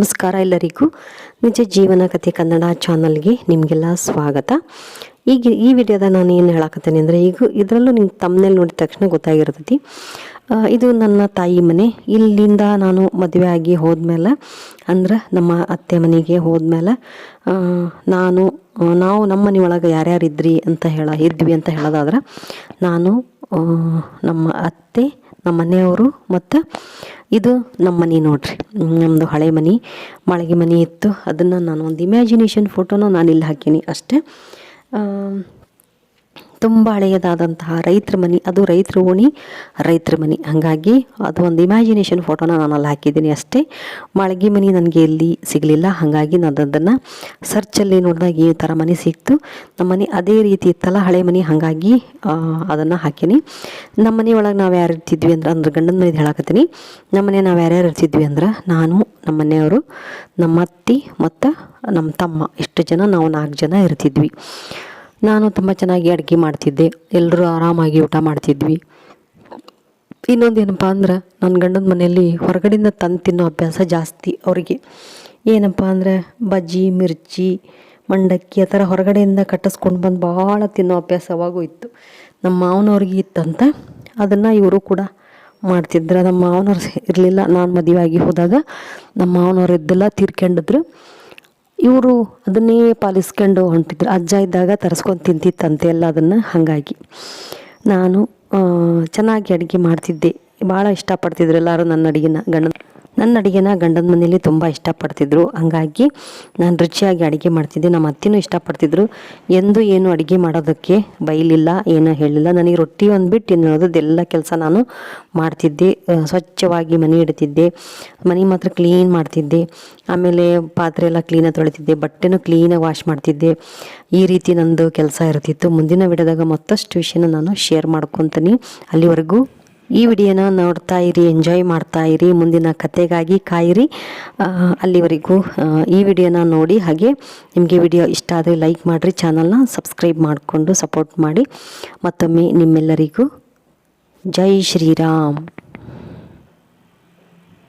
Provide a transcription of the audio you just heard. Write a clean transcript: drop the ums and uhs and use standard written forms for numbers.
ನಮಸ್ಕಾರ ಎಲ್ಲರಿಗೂ ನಿಜ ಜೀವನ ಕಥೆ ಕನ್ನಡ ಚಾನಲ್ಗೆ ನಿಮಗೆಲ್ಲ ಸ್ವಾಗತ. ಈಗ ಈ ವಿಡಿಯೋದ ನಾನು ಏನು ಹೇಳಕತ್ತೇನೆ ಅಂದರೆ, ಈಗ ಇದರಲ್ಲೂ ನಿಮ್ಗೆ ತಮ್ಮನೇಲಿ ನೋಡಿದ ತಕ್ಷಣ ಗೊತ್ತಾಗಿರ್ತೈತಿ. ಇದು ನನ್ನ ತಾಯಿ ಮನೆ. ಇಲ್ಲಿಂದ ನಾನು ಮದುವೆ ಆಗಿ ಹೋದ್ಮೇಲೆ, ಅಂದ್ರೆ ನಮ್ಮ ಅತ್ತೆ ಮನೆಗೆ ಹೋದ್ಮೇಲೆ ನಾವು ನಮ್ಮ ಮನೆ ಒಳಗೆ ಯಾರ್ಯಾರು ಇದ್ವಿ ಅಂತ ಹೇಳೋದಾದ್ರೆ, ನಾನು, ನಮ್ಮ ಅತ್ತೆ, ನಮ್ಮ ಮನೆಯವರು ಮತ್ತು ಇದು ನಮ್ಮ ಮನೆ ನೋಡ್ರಿ. ನಮ್ಮದು ಹಳೆ ಮನೆ, ಮಾಳಿಗೆ ಮನೆ ಇತ್ತು. ಅದನ್ನು ನಾನು ಒಂದು ಇಮ್ಯಾಜಿನೇಷನ್ ಫೋಟೋನ ನಾನು ಇಲ್ಲಿ ಹಾಕೀನಿ ಅಷ್ಟೇ. ತುಂಬ ಹಳೆಯದಾದಂತಹ ರೈತರ ಮನೆ, ಅದು ರೈತರ ಓಣಿ, ರೈತರ ಮನೆ. ಹಾಗಾಗಿ ಅದು ಒಂದು ಇಮ್ಯಾಜಿನೇಷನ್ ಫೋಟೋನ ನಾನು ಅಲ್ಲಿ ಹಾಕಿದ್ದೀನಿ ಅಷ್ಟೇ. ಮಾಳಿಗೆ ಮನೆ ನನಗೆ ಎಲ್ಲಿ ಸಿಗಲಿಲ್ಲ, ಹಾಗಾಗಿ ನಾನು ಅದನ್ನು ಸರ್ಚಲ್ಲಿ ನೋಡಿದಾಗ ಈ ಥರ ಮನೆ ಸಿಕ್ತು. ನಮ್ಮ ಮನೆ ಅದೇ ರೀತಿ ಇತ್ತಲ್ಲ, ಹಳೆ ಮನೆ, ಹಾಗಾಗಿ ಅದನ್ನು ಹಾಕೀನಿ. ನಮ್ಮ ಮನೆ ಒಳಗೆ ನಾವು ಯಾರು ಇರ್ತಿದ್ವಿ ಅಂದ್ರೆ ಗಂಡನ ಮನೆದು ಹೇಳಕತ್ತೀನಿ. ನಮ್ಮ ಮನೆ ನಾವು ಯಾರ್ಯಾರು ಇರ್ತಿದ್ವಿ ಅಂದ್ರೆ, ನಾನು, ನಮ್ಮ ಮನೆಯವರು, ನಮ್ಮ ಅತ್ತೆ ಮತ್ತು ನಮ್ಮ ತಮ್ಮ, ಇಷ್ಟು ಜನ, ನಾವು 4 ಜನ ಇರ್ತಿದ್ವಿ. ನಾನು ತುಂಬ ಚೆನ್ನಾಗಿ ಅಡುಗೆ ಮಾಡ್ತಿದ್ದೆ. ಎಲ್ಲರೂ ಆರಾಮಾಗಿ ಊಟ ಮಾಡ್ತಿದ್ವಿ. ಇನ್ನೊಂದೇನಪ್ಪ ಅಂದ್ರೆ, ನನ್ನ ಗಂಡನ ಮನೆಯಲ್ಲಿ ಹೊರಗಡೆಯಿಂದ ತಂದು ತಿನ್ನೋ ಅಭ್ಯಾಸ ಜಾಸ್ತಿ ಅವರಿಗೆ. ಏನಪ್ಪ ಅಂದರೆ, ಬಜ್ಜಿ, ಮಿರ್ಚಿ, ಮಂಡಕ್ಕಿ ಆ ಥರ ಹೊರಗಡೆಯಿಂದ ಕಟ್ಟಿಸ್ಕೊಂಡು ಬಂದು ಭಾಳ ತಿನ್ನೋ ಅಭ್ಯಾಸ ಅವಾಗೂ ಇತ್ತು. ನಮ್ಮ ಮಾವನವ್ರಿಗೆ ಇತ್ತಂತ ಅದನ್ನು ಇವರು ಕೂಡ ಮಾಡ್ತಿದ್ರು. ನಮ್ಮ ಮಾವನವ್ರು ಇರಲಿಲ್ಲ, ನಾನು ಮದುವೆ ಆಗಿ ಹೋದಾಗ ನಮ್ಮ ಮಾವನವ್ರು ಇದ್ದೆಲ್ಲ ತೀರ್ಕೊಂಡಿದ್ರು. ಇವರು ಅದನ್ನೇ ಪಾಲಿಸ್ಕೊಂಡು ಹೊಂಟಿದ್ರು. ಅಜ್ಜ ಇದ್ದಾಗ ತರಿಸ್ಕೊಂಡು ತಿಂತಿತ್ತಂತೆ ಎಲ್ಲ ಅದನ್ನು. ಹಾಗಾಗಿ ನಾನು ಚೆನ್ನಾಗಿ ಅಡುಗೆ ಮಾಡ್ತಿದ್ದೆ. ಭಾಳ ಇಷ್ಟಪಡ್ತಿದ್ರು ಎಲ್ಲರೂ ನನ್ನ ಅಡುಗೆನ ಗಂಡನ ಮನೇಲಿ ತುಂಬ ಇಷ್ಟಪಡ್ತಿದ್ರು. ಹಾಗಾಗಿ ನಾನು ರುಚಿಯಾಗಿ ಅಡುಗೆ ಮಾಡ್ತಿದ್ದೆ. ನಮ್ಮ ಅತ್ತೆನೂ ಇಷ್ಟಪಡ್ತಿದ್ರು. ಎಂದು ಏನು ಅಡುಗೆ ಮಾಡೋದಕ್ಕೆ ಬೈಲಿಲ್ಲ, ಏನೂ ಹೇಳಿಲ್ಲ. ನನಗೆ ರೊಟ್ಟಿ ಒಂದು ಬಿಟ್ಟು ಇನ್ನೋದೆಲ್ಲ ಕೆಲಸ ನಾನು ಮಾಡ್ತಿದ್ದೆ. ಸ್ವಚ್ಛವಾಗಿ ಮನೆ ಇಡ್ತಿದ್ದೆ, ಮನೆ ಮಾತ್ರ ಕ್ಲೀನ್ ಮಾಡ್ತಿದ್ದೆ. ಆಮೇಲೆ ಪಾತ್ರೆ ಎಲ್ಲ ಕ್ಲೀನಾಗಿ ತೊಳಿತಿದ್ದೆ, ಬಟ್ಟೆನೂ ಕ್ಲೀನಾಗಿ ವಾಶ್ ಮಾಡ್ತಿದ್ದೆ. ಈ ರೀತಿ ನಂದು ಕೆಲಸ ಇರ್ತಿತ್ತು. ಮುಂದಿನ ವಿಡಿಯೋದಾಗ ಮತ್ತಷ್ಟು ವಿಷಯನ ನಾನು ಶೇರ್ ಮಾಡ್ಕೊತೀನಿ. ಅಲ್ಲಿವರೆಗೂ ಈ ವಿಡಿಯೋನ ನೋಡ್ತಾ ಇರಿ, ಎಂಜಾಯ್ ಮಾಡ್ತಾ ಇರಿ. ಮುಂದಿನ ಕತೆಗಾಗಿ ಕಾಯಿರಿ. ಅಲ್ಲಿವರೆಗೂ ಈ ವಿಡಿಯೋನ ನೋಡಿ. ಹಾಗೆ ನಿಮಗೆ ವಿಡಿಯೋ ಇಷ್ಟ ಆದರೆ ಲೈಕ್ ಮಾಡಿರಿ, ಚಾನಲ್ನ ಸಬ್ಸ್ಕ್ರೈಬ್ ಮಾಡಿಕೊಂಡು ಸಪೋರ್ಟ್ ಮಾಡಿ. ಮತ್ತೊಮ್ಮೆ ನಿಮ್ಮೆಲ್ಲರಿಗೂ ಜೈ ಶ್ರೀರಾಮ್.